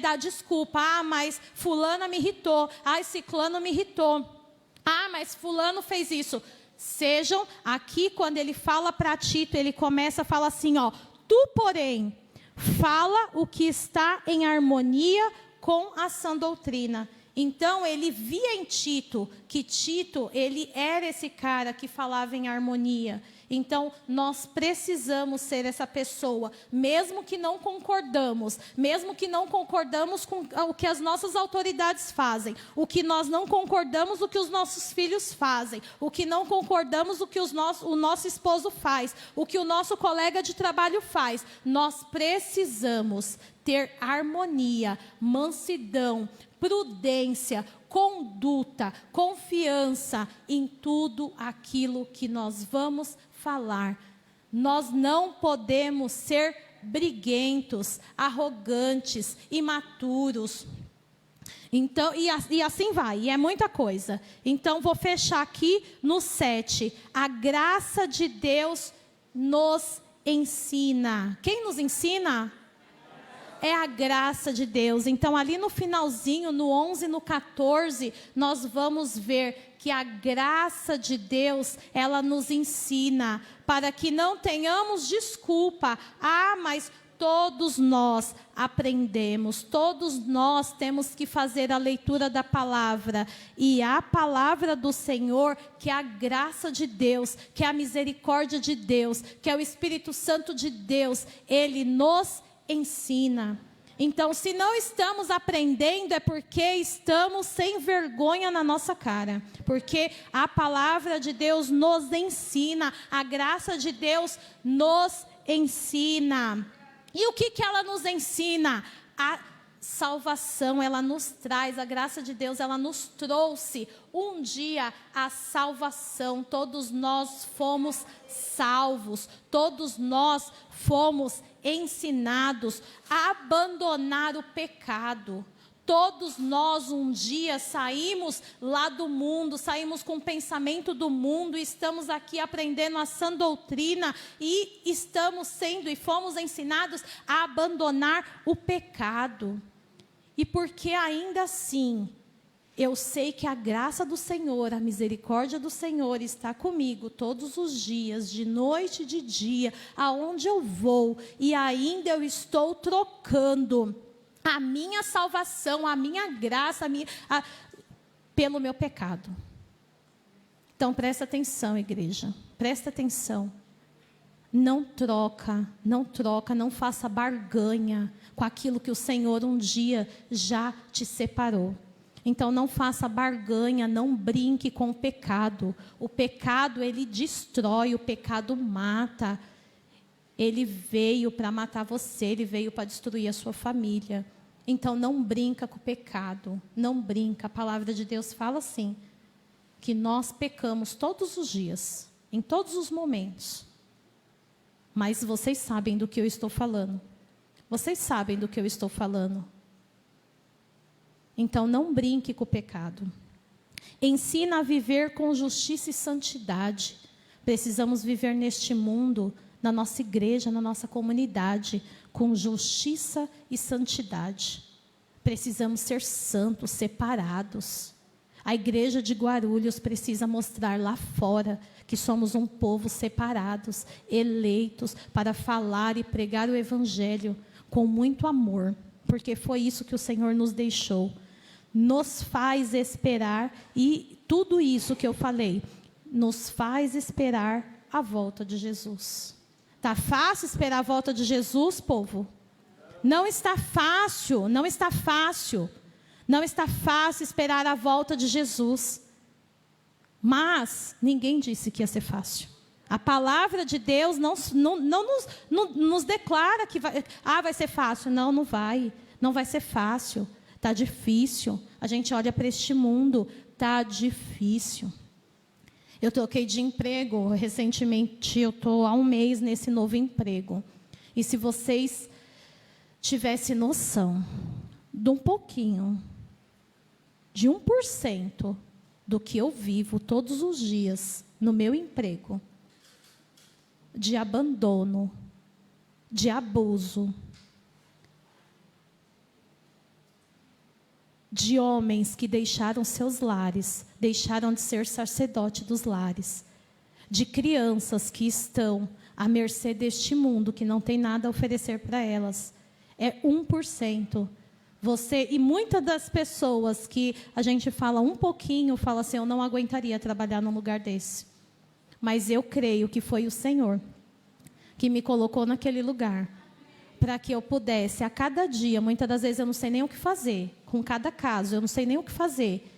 dar desculpa. Mas fulana me irritou. Ciclano me irritou. Mas fulano fez isso. Sejam, aqui quando ele fala para Tito, ele começa a falar assim, tu, porém, fala o que está em harmonia com a sã doutrina. Então ele via em Tito que Tito, ele era esse cara que falava em harmonia. Então nós precisamos ser essa pessoa, mesmo que não concordamos com o que as nossas autoridades fazem, o que nós não concordamos o que os nossos filhos fazem, o que não concordamos o que o nosso esposo faz, o que o nosso colega de trabalho faz. Nós precisamos ter harmonia, mansidão, prudência, conduta, confiança em tudo aquilo que nós vamos falar. Nós não podemos ser briguentos, arrogantes, imaturos. Então, e assim vai, e é muita coisa. Então, vou fechar aqui no 7. A graça de Deus nos ensina. Quem nos ensina? É a graça de Deus. Então, ali no finalzinho, no 11 e no 14, nós vamos ver que a graça de Deus, ela nos ensina, para que não tenhamos desculpa. Mas todos nós aprendemos, todos nós temos que fazer a leitura da palavra. E a palavra do Senhor, que é a graça de Deus, que é a misericórdia de Deus, que é o Espírito Santo de Deus, ele nos ensina. Então, se não estamos aprendendo, é porque estamos sem vergonha na nossa cara. Porque a palavra de Deus nos ensina, a graça de Deus nos ensina. E o que ela nos ensina? A salvação, ela nos traz, a graça de Deus, ela nos trouxe um dia a salvação. Todos nós fomos salvos, todos nós fomos ensinados a abandonar o pecado. Todos nós um dia saímos lá do mundo, saímos com o pensamento do mundo, estamos aqui aprendendo a sã doutrina e estamos sendo e fomos ensinados a abandonar o pecado. E porque ainda assim, eu sei que a graça do Senhor, a misericórdia do Senhor está comigo todos os dias, de noite e de dia, aonde eu vou, e ainda eu estou trocando a minha salvação, a minha graça, pelo meu pecado. Então, presta atenção, igreja. Presta atenção. Não troca, não faça barganha com aquilo que o Senhor um dia já te separou. Então, não faça barganha, não brinque com o pecado. O pecado, ele destrói, o pecado mata. Ele veio para matar você, ele veio para destruir a sua família. Então, não brinca com o pecado, não brinca. A palavra de Deus fala assim, que nós pecamos todos os dias, em todos os momentos. Mas vocês sabem do que eu estou falando. Vocês sabem do que eu estou falando. Então, não brinque com o pecado. Ensina a viver com justiça e santidade. Precisamos viver neste mundo, na nossa igreja, na nossa comunidade, com justiça e santidade. Precisamos ser santos, separados. A igreja de Guarulhos precisa mostrar lá fora que somos um povo separados, eleitos para falar e pregar o evangelho com muito amor, porque foi isso que o Senhor nos deixou. Nos faz esperar, e tudo isso que eu falei, nos faz esperar a volta de Jesus. Está fácil esperar a volta de Jesus, povo? Não está fácil, não está fácil. Não está fácil esperar a volta de Jesus. Mas ninguém disse que ia ser fácil. A palavra de Deus não nos declara que vai ser fácil. Não, não vai. Não vai ser fácil. Está difícil. A gente olha para este mundo, está difícil. Eu troquei de emprego recentemente, eu estou há um mês nesse novo emprego. E se vocês tivessem noção de um pouquinho, de 1% do que eu vivo todos os dias no meu emprego, de abandono, de abuso, de homens que deixaram seus lares, deixaram de ser sacerdote dos lares, de crianças que estão à mercê deste mundo, que não tem nada a oferecer para elas. É 1%. Você, e muitas das pessoas que a gente fala um pouquinho, fala assim, eu não aguentaria trabalhar num lugar desse. Mas eu creio que foi o Senhor que me colocou naquele lugar, para que eu pudesse, a cada dia, muitas das vezes eu não sei nem o que fazer, com cada caso, eu não sei nem o que fazer.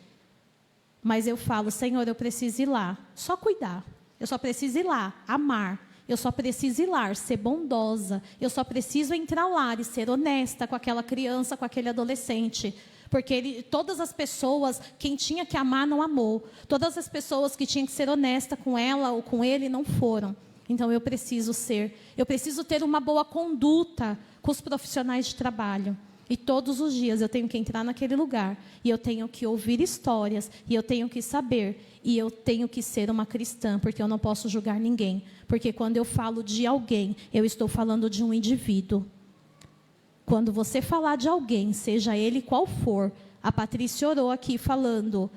Mas eu falo, Senhor, eu preciso ir lá, só cuidar. Eu só preciso ir lá, amar. Eu só preciso ir lá, ser bondosa. Eu só preciso entrar lá e ser honesta com aquela criança, com aquele adolescente. Porque todas as pessoas, quem tinha que amar, não amou. Todas as pessoas que tinham que ser honesta com ela ou com ele, não foram. Então, eu preciso ter uma boa conduta com os profissionais de trabalho. E todos os dias eu tenho que entrar naquele lugar. E eu tenho que ouvir histórias. E eu tenho que saber. E eu tenho que ser uma cristã, porque eu não posso julgar ninguém. Porque quando eu falo de alguém, eu estou falando de um indivíduo. Quando você falar de alguém, seja ele qual for, a Patrícia orou aqui falando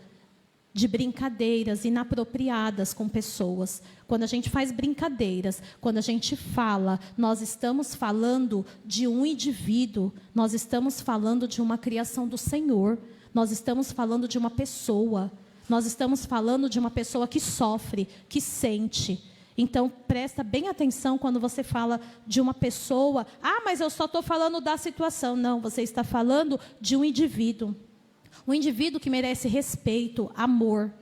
de brincadeiras inapropriadas com pessoas. Quando a gente faz brincadeiras, quando a gente fala, nós estamos falando de um indivíduo, nós estamos falando de uma criação do Senhor, nós estamos falando de uma pessoa, nós estamos falando de uma pessoa que sofre, que sente. Então, presta bem atenção quando você fala de uma pessoa. Ah, mas eu só estou falando da situação. Não, você está falando de um indivíduo. Um indivíduo que merece respeito, amor.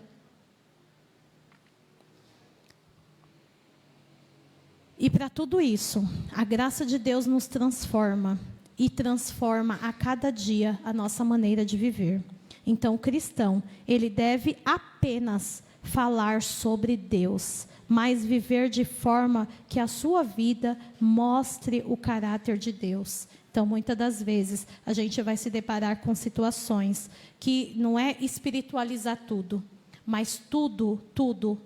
E para tudo isso, a graça de Deus nos transforma. E transforma a cada dia a nossa maneira de viver. Então, o cristão, ele deve apenas falar sobre Deus, mas viver de forma que a sua vida mostre o caráter de Deus. Então, muitas das vezes, a gente vai se deparar com situações que não é espiritualizar tudo, mas tudo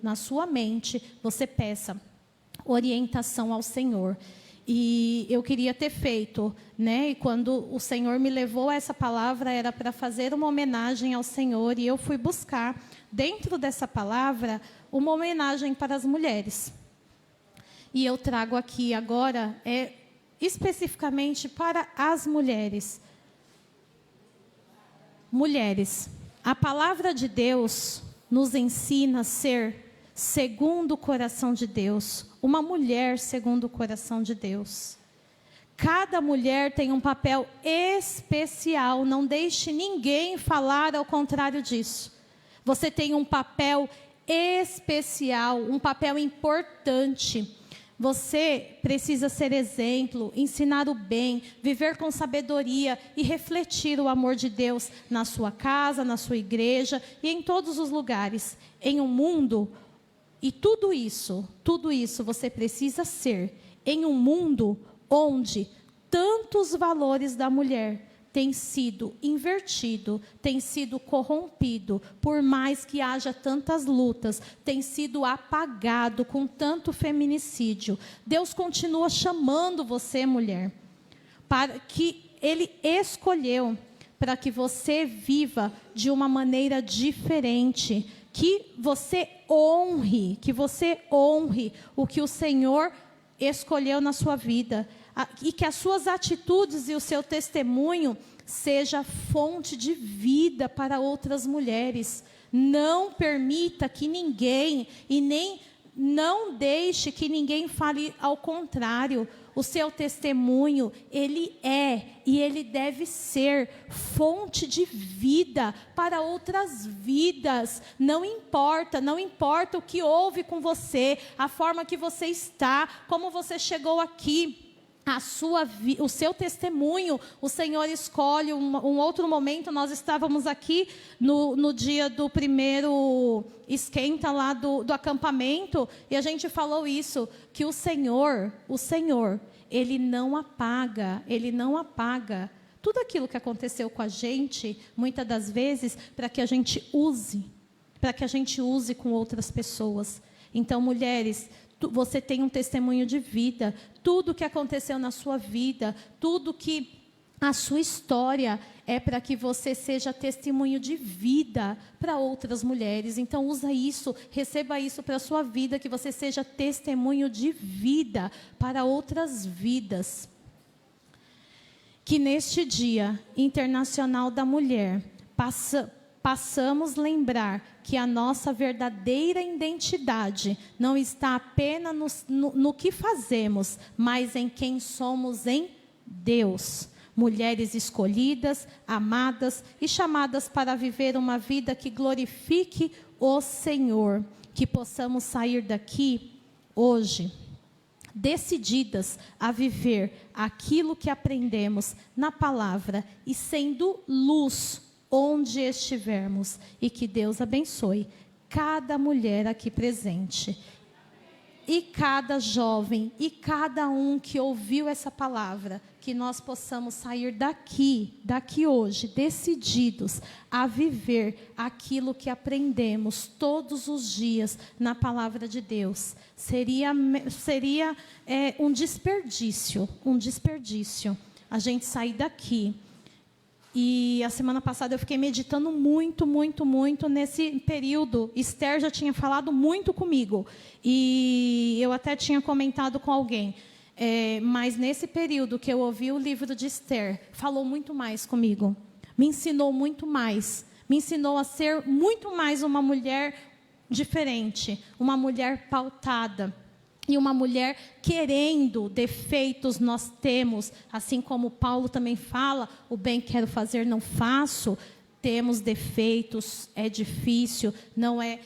na sua mente, você peça orientação ao Senhor. E eu queria ter feito, né? E quando o Senhor me levou a essa palavra, era para fazer uma homenagem ao Senhor, e eu fui buscar, dentro dessa palavra, uma homenagem para as mulheres. E eu trago aqui agora, especificamente para as mulheres. Mulheres, A palavra de Deus nos ensina a ser segundo o coração de Deus, uma mulher segundo o coração de Deus. Cada mulher tem um papel especial, não deixe ninguém falar ao contrário disso. Você tem um papel especial, um papel importante. Você precisa ser exemplo, ensinar o bem, viver com sabedoria e refletir o amor de Deus na sua casa, na sua igreja e em todos os lugares. Em um mundo, e tudo isso você precisa ser em um mundo onde tantos valores da mulher têm sido invertido, têm sido corrompido, por mais que haja tantas lutas, tem sido apagado com tanto feminicídio. Deus continua chamando você, mulher, para que Ele escolheu para que você viva de uma maneira diferente, que você honre o que o Senhor escolheu na sua vida, e que as suas atitudes e o seu testemunho seja fonte de vida para outras mulheres. Não permita que ninguém, e nem não deixe que ninguém fale ao contrário. O seu testemunho, ele é e ele deve ser fonte de vida para outras vidas. Não importa o que houve com você, a forma que você está, como você chegou aqui. O seu testemunho, o Senhor escolhe. Um outro momento, nós estávamos aqui no dia do primeiro esquenta lá do acampamento, e a gente falou isso, que o Senhor, Ele não apaga tudo aquilo que aconteceu com a gente, muitas das vezes, para que a gente use com outras pessoas. Então, mulheres, você tem um testemunho de vida, tudo que aconteceu na sua vida, tudo que a sua história é para que você seja testemunho de vida para outras mulheres. Então, usa isso, receba isso para a sua vida, que você seja testemunho de vida para outras vidas. Que neste Dia Internacional da Mulher, passamos a lembrar que a nossa verdadeira identidade não está apenas no que fazemos, mas em quem somos em Deus. Mulheres escolhidas, amadas e chamadas para viver uma vida que glorifique o Senhor. Que possamos sair daqui hoje decididas a viver aquilo que aprendemos na palavra e sendo luz onde estivermos, e que Deus abençoe cada mulher aqui presente, e cada jovem, e cada um que ouviu essa palavra, que nós possamos sair daqui hoje, decididos a viver aquilo que aprendemos todos os dias na palavra de Deus. Seria um desperdício a gente sair daqui. E a semana passada eu fiquei meditando muito nesse período. Esther já tinha falado muito comigo. E eu até tinha comentado com alguém. Mas nesse período que eu ouvi o livro de Esther, falou muito mais comigo. Me ensinou muito mais. Me ensinou a ser muito mais uma mulher diferente. Uma mulher pautada. E uma mulher querendo, defeitos nós temos, assim como Paulo também fala, o bem que quero fazer não faço, temos defeitos, é difícil, não é,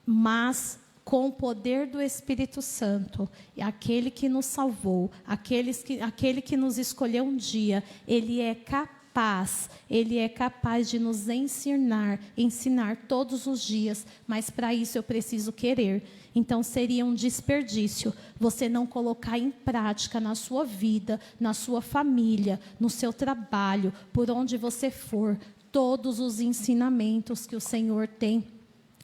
mas com o poder do Espírito Santo, aquele que nos salvou, aquele que nos escolheu um dia, Ele é capaz de nos ensinar todos os dias, mas para isso eu preciso querer. Então seria um desperdício você não colocar em prática na sua vida, na sua família, no seu trabalho, por onde você for, todos os ensinamentos que o Senhor tem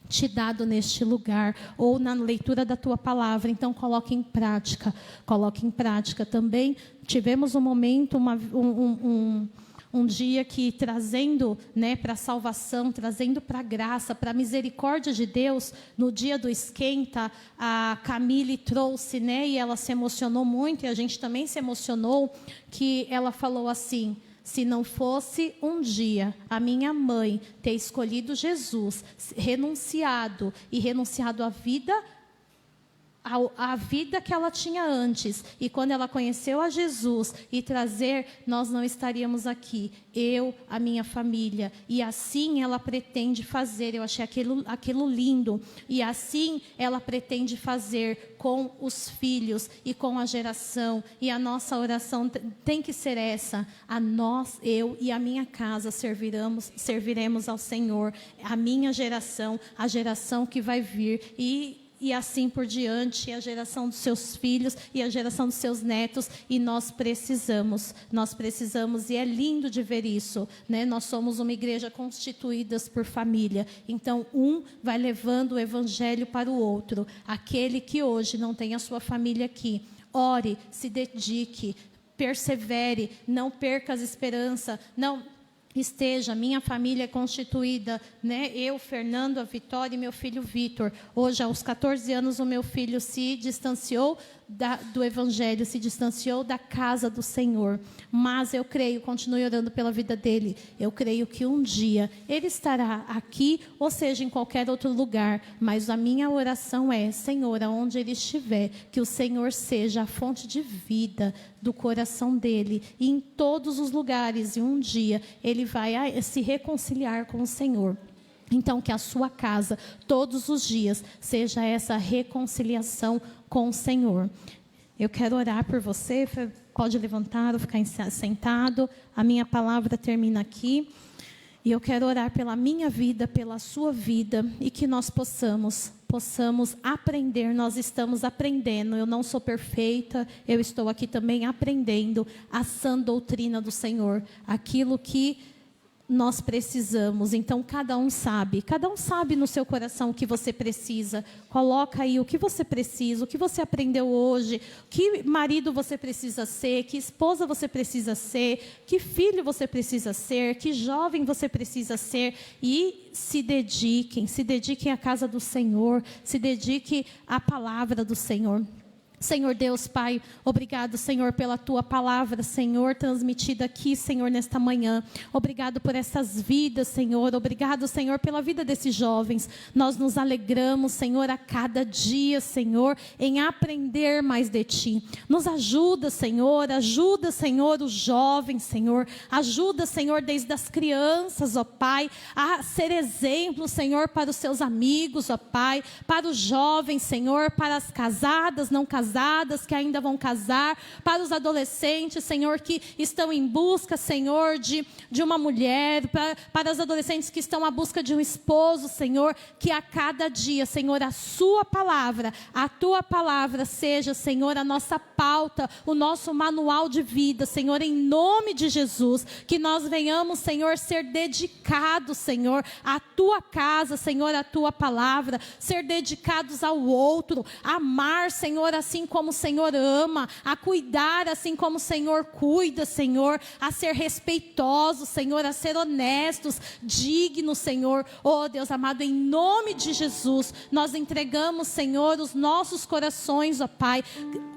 te dado neste lugar, ou na leitura da tua palavra. Então coloque em prática também. Tivemos um momento, um dia que trazendo, para a salvação, trazendo para a graça, para a misericórdia de Deus, no dia do esquenta, a Camille trouxe, e ela se emocionou muito, e a gente também se emocionou, que ela falou assim: se não fosse um dia a minha mãe ter escolhido Jesus, renunciado a vida que ela tinha antes, e quando ela conheceu a Jesus e trazer, nós não estaríamos aqui, eu, a minha família, e assim ela pretende fazer. Eu achei aquilo lindo, e assim ela pretende fazer com os filhos e com a geração, e a nossa oração tem que ser essa: eu e a minha casa serviremos ao Senhor, a minha geração, a geração que vai vir, e assim por diante, a geração dos seus filhos e a geração dos seus netos. E nós precisamos, e é lindo de ver isso, né? Nós somos uma igreja constituída por família, então um vai levando o evangelho para o outro. Aquele que hoje não tem a sua família aqui, ore, se dedique, persevere, não perca as esperanças, minha família é constituída, né? Eu, Fernando, a Vitória e meu filho Vitor. Hoje, aos 14 anos, o meu filho se distanciou do Evangelho, se distanciou da casa do Senhor. Mas eu creio, continue orando pela vida dele, eu creio que um dia ele estará aqui, ou seja, em qualquer outro lugar. Mas a minha oração é: Senhor, aonde ele estiver, que o Senhor seja a fonte de vida do coração dele, e em todos os lugares, e um dia ele vai se reconciliar com o Senhor. Então, que a sua casa, todos os dias, seja essa reconciliação com o Senhor. Eu quero orar por você, pode levantar ou ficar sentado. A minha palavra termina aqui. E eu quero orar pela minha vida, pela sua vida, e que nós possamos aprender. Nós estamos aprendendo. Eu não sou perfeita, eu estou aqui também aprendendo a sã doutrina do Senhor, aquilo que nós precisamos. Então cada um sabe no seu coração o que você precisa. Coloca aí o que você precisa, o que você aprendeu hoje, que marido você precisa ser, que esposa você precisa ser, que filho você precisa ser, que jovem você precisa ser. E se dediquem à casa do Senhor, se dediquem à palavra do Senhor. Senhor Deus, Pai, obrigado, Senhor, pela Tua palavra, Senhor, transmitida aqui, Senhor, nesta manhã. Obrigado por essas vidas, Senhor. Obrigado, Senhor, pela vida desses jovens. Nós nos alegramos, Senhor, a cada dia, Senhor, em aprender mais de Ti. Nos ajuda, Senhor, os jovens, Senhor. Ajuda, Senhor, desde as crianças, ó Pai, a ser exemplo, Senhor, para os seus amigos, ó Pai, para os jovens, Senhor, para as casadas, não casadas, que ainda vão casar, para os adolescentes, Senhor, que estão em busca, Senhor, de uma mulher, para os adolescentes que estão à busca de um esposo, Senhor, que a cada dia, Senhor, a Tua palavra seja, Senhor, a nossa pauta, o nosso manual de vida, Senhor, em nome de Jesus, que nós venhamos, Senhor, ser dedicados, Senhor, à Tua casa, Senhor, à Tua palavra, ser dedicados ao outro, amar, Senhor, assim como o Senhor ama, a cuidar assim como o Senhor cuida, Senhor, a ser respeitosos, Senhor, a ser honestos, dignos, Senhor. Oh Deus amado, em nome de Jesus, nós entregamos, Senhor, os nossos corações, ó Pai.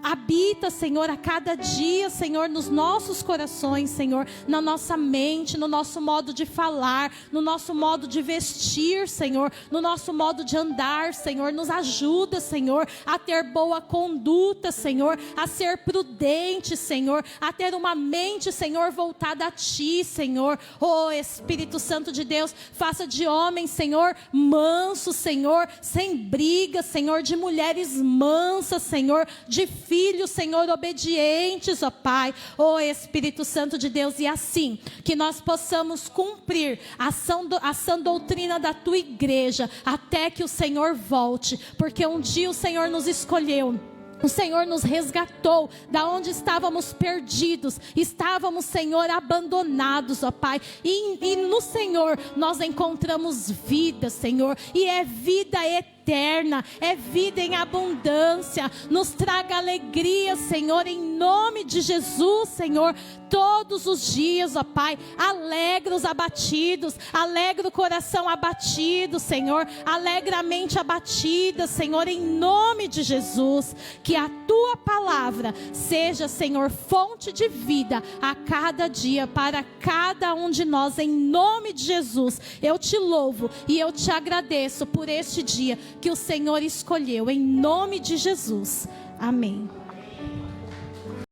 Habita, Senhor, a cada dia, Senhor, nos nossos corações, Senhor, na nossa mente, no nosso modo de falar, no nosso modo de vestir, Senhor, no nosso modo de andar, Senhor. Nos ajuda, Senhor, a ter boa conduta, Senhor, a ser prudente, Senhor, a ter uma mente, Senhor, voltada a Ti, Senhor. Oh Espírito Santo de Deus, faça de homens, Senhor, mansos, Senhor, sem briga, Senhor, de mulheres mansas, Senhor, de filhos, Senhor, obedientes, ó Pai. Oh Espírito Santo de Deus, e assim que nós possamos cumprir a sã doutrina da Tua igreja, até que o Senhor volte, porque um dia o Senhor nos escolheu. O Senhor nos resgatou da onde estávamos perdidos. Estávamos, Senhor, abandonados, ó Pai. E no Senhor nós encontramos vida, Senhor. E é vida eterna. eterna, é vida em abundância. Nos traga alegria, Senhor, em nome de Jesus, Senhor. Todos os dias, ó Pai, alegra os abatidos, alegra o coração abatido, Senhor, alegra a mente abatida, Senhor, em nome de Jesus. Que a Tua palavra seja, Senhor, fonte de vida a cada dia, para cada um de nós, em nome de Jesus. Eu te louvo e eu te agradeço por este dia que o Senhor escolheu, em nome de Jesus. Amém.